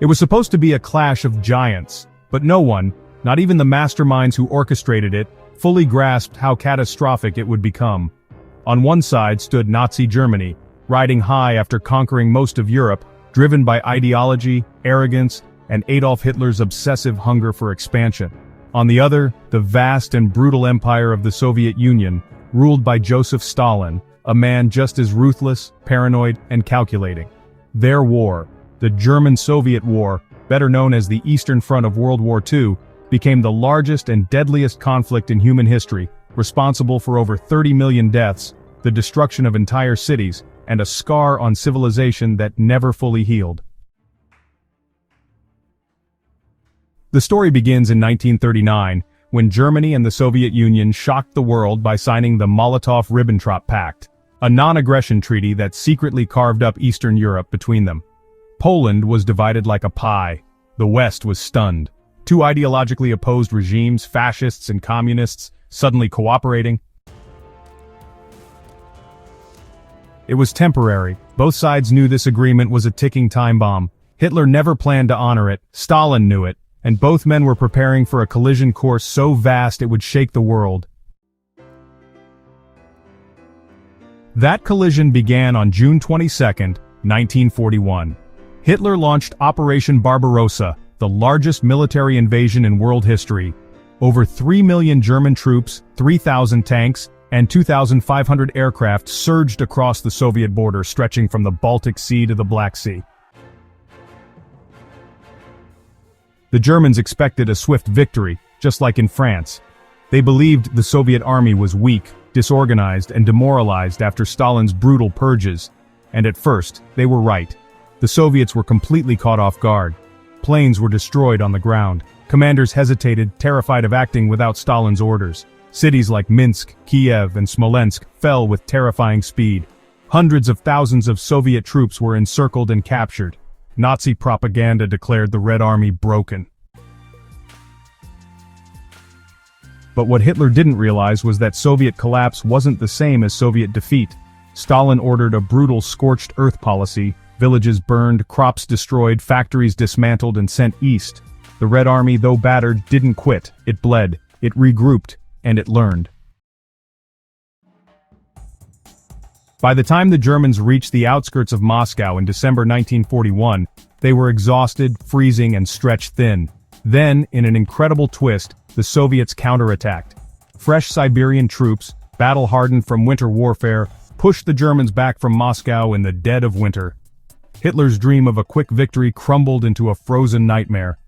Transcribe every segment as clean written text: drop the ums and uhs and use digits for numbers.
It was supposed to be a clash of giants, but no one, not even the masterminds who orchestrated it, fully grasped how catastrophic it would become. On one side stood Nazi Germany, riding high after conquering most of Europe, driven by ideology, arrogance, and Adolf Hitler's obsessive hunger for expansion. On the other, the vast and brutal empire of the Soviet Union, ruled by Joseph Stalin, a man just as ruthless, paranoid, and calculating. Their war, the German-Soviet War, better known as the Eastern Front of World War II, became the largest and deadliest conflict in human history, responsible for over 30 million deaths, the destruction of entire cities, and a scar on civilization that never fully healed. The story begins in 1939, when Germany and the Soviet Union shocked the world by signing the Molotov-Ribbentrop Pact, a non-aggression treaty that secretly carved up Eastern Europe between them. Poland was divided like a pie. The West was stunned. Two ideologically opposed regimes, fascists and communists, suddenly cooperating. It was temporary. Both sides knew this agreement was a ticking time bomb. Hitler never planned to honor it, Stalin knew it, and both men were preparing for a collision course so vast it would shake the world. That collision began on June 22, 1941. Hitler launched Operation Barbarossa, the largest military invasion in world history. Over 3 million German troops, 3,000 tanks, and 2,500 aircraft surged across the Soviet border stretching from the Baltic Sea to the Black Sea. The Germans expected a swift victory, just like in France. They believed the Soviet army was weak, disorganized, and demoralized after Stalin's brutal purges. And at first, they were right. The Soviets were completely caught off guard. Planes were destroyed on the ground. Commanders hesitated, terrified of acting without Stalin's orders. Cities like Minsk, Kiev, and Smolensk fell with terrifying speed. Hundreds of thousands of Soviet troops were encircled and captured. Nazi propaganda declared the Red Army broken. But what Hitler didn't realize was that Soviet collapse wasn't the same as Soviet defeat. Stalin ordered a brutal scorched earth policy, villages burned, crops destroyed, factories dismantled and sent east. The Red Army, though battered, didn't quit. It bled, it regrouped, and it learned. By the time the Germans reached the outskirts of Moscow in December 1941, they were exhausted, freezing, and stretched thin. Then, in an incredible twist, the Soviets counterattacked. Fresh Siberian troops, battle-hardened from winter warfare, pushed the Germans back from Moscow in the dead of winter. Hitler's dream of a quick victory crumbled into a frozen nightmare.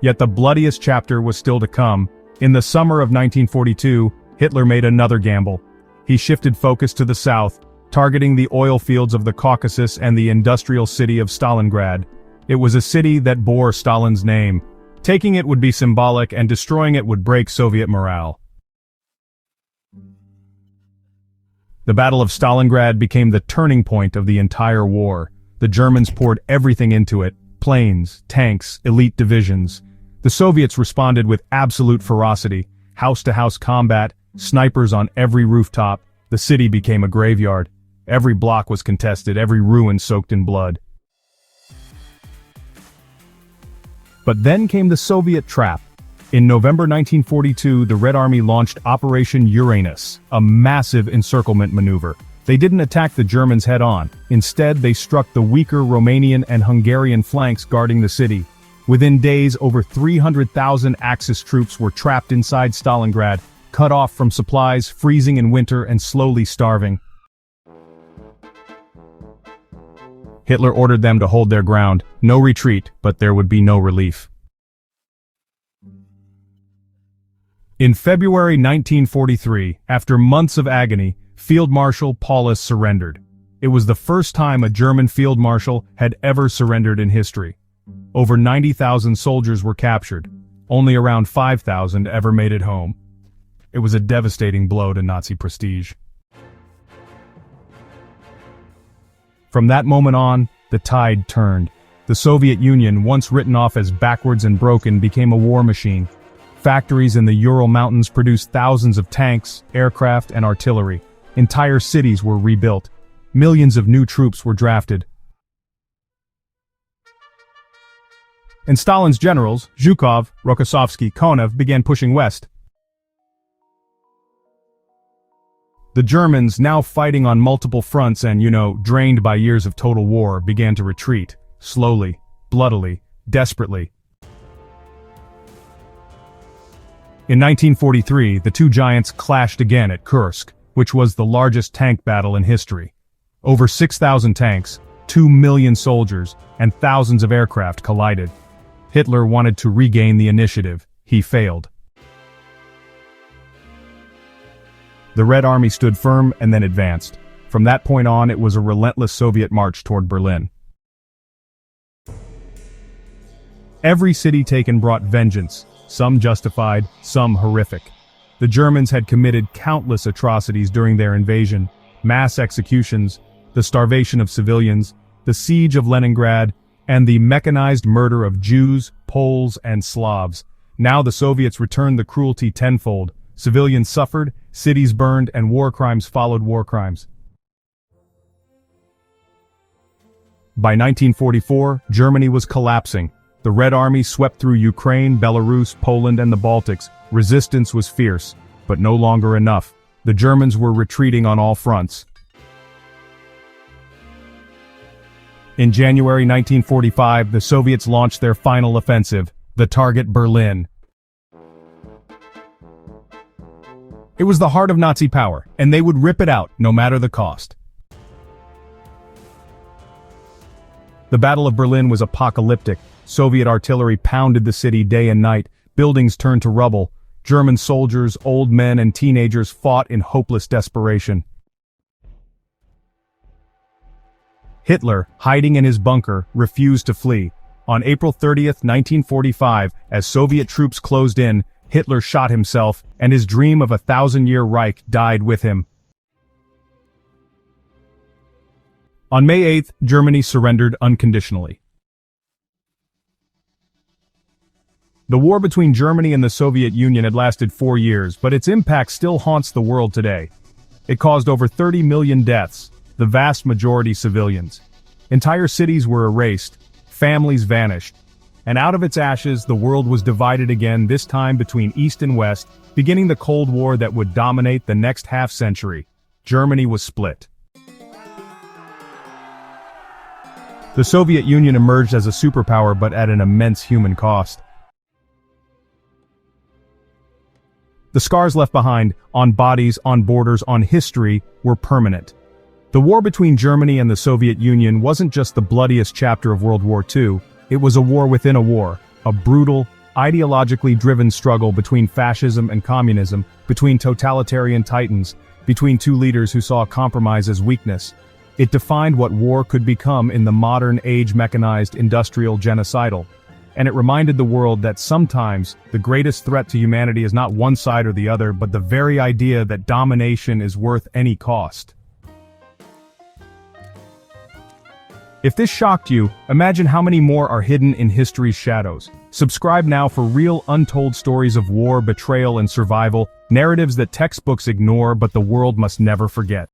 Yet the bloodiest chapter was still to come. In the summer of 1942, Hitler made another gamble. He shifted focus to the south, targeting the oil fields of the Caucasus and the industrial city of Stalingrad. It was a city that bore Stalin's name. Taking it would be symbolic, and destroying it would break Soviet morale. The Battle of Stalingrad became the turning point of the entire war. The Germans poured everything into it: planes, tanks, elite divisions. The Soviets responded with absolute ferocity: house-to-house combat, snipers on every rooftop. The city became a graveyard. Every block was contested, every ruin soaked in blood. But then came the Soviet trap. In November 1942, the Red Army launched Operation Uranus, a massive encirclement maneuver. They didn't attack the Germans head-on. Instead, they struck the weaker Romanian and Hungarian flanks guarding the city. Within days, over 300,000 Axis troops were trapped inside Stalingrad, cut off from supplies, freezing in winter, and slowly starving. Hitler ordered them to hold their ground. No retreat, but there would be no relief. In February 1943, after months of agony, Field Marshal Paulus surrendered. It was the first time a German field marshal had ever surrendered in history. Over 90,000 soldiers were captured. Only around 5,000 ever made it home. It was a devastating blow to Nazi prestige. From that moment on, the tide turned. The Soviet Union, once written off as backwards and broken, became a war machine. Factories in the Ural Mountains produced thousands of tanks, aircraft, and artillery. Entire cities were rebuilt. Millions of new troops were drafted. and Stalin's generals, Zhukov, Rokossovsky, Konev, began pushing west. The Germans, now fighting on multiple fronts and, drained by years of total war, began to retreat, slowly, bloodily, desperately. In 1943, the two giants clashed again at Kursk, which was the largest tank battle in history. Over 6,000 tanks, 2 million soldiers, and thousands of aircraft collided. Hitler wanted to regain the initiative. He failed. The Red Army stood firm and then advanced. From that point on, it was a relentless Soviet march toward Berlin. Every city taken brought vengeance, some justified, some horrific. The Germans had committed countless atrocities during their invasion: mass executions, the starvation of civilians, the siege of Leningrad, and the mechanized murder of Jews, Poles, and Slavs. Now the Soviets returned the cruelty tenfold. Civilians suffered, cities burned, and war crimes followed war crimes. By 1944, Germany was collapsing. The Red Army swept through Ukraine, Belarus, Poland, and the Baltics. Resistance was fierce, but no longer enough. The Germans were retreating on all fronts. In January 1945, the Soviets launched their final offensive, the target Berlin. It was the heart of Nazi power, and they would rip it out, no matter the cost. The Battle of Berlin was apocalyptic. Soviet artillery pounded the city day and night, buildings turned to rubble. German soldiers, old men, and teenagers fought in hopeless desperation. Hitler, hiding in his bunker, refused to flee. On April 30, 1945, as Soviet troops closed in, Hitler shot himself, and his dream of a 1,000-year Reich died with him. On May 8, Germany surrendered unconditionally. The war between Germany and the Soviet Union had lasted 4 years, but its impact still haunts the world today. It caused over 30 million deaths, the vast majority civilians. Entire cities were erased, families vanished, and out of its ashes the world was divided again, this time between East and West, beginning the Cold War that would dominate the next half-century. Germany was split. The Soviet Union emerged as a superpower, but at an immense human cost. The scars left behind, on bodies, on borders, on history, were permanent. The war between Germany and the Soviet Union wasn't just the bloodiest chapter of World War II, it was a war within a war, a brutal, ideologically driven struggle between fascism and communism, between totalitarian titans, between two leaders who saw compromise as weakness. It defined what war could become in the modern age, mechanized, industrial, genocidal. And it reminded the world that sometimes the greatest threat to humanity is not one side or the other, but the very idea that domination is worth any cost. If this shocked you, imagine how many more are hidden in history's shadows. Subscribe now for real, untold stories of war, betrayal, and survival, narratives that textbooks ignore but the world must never forget.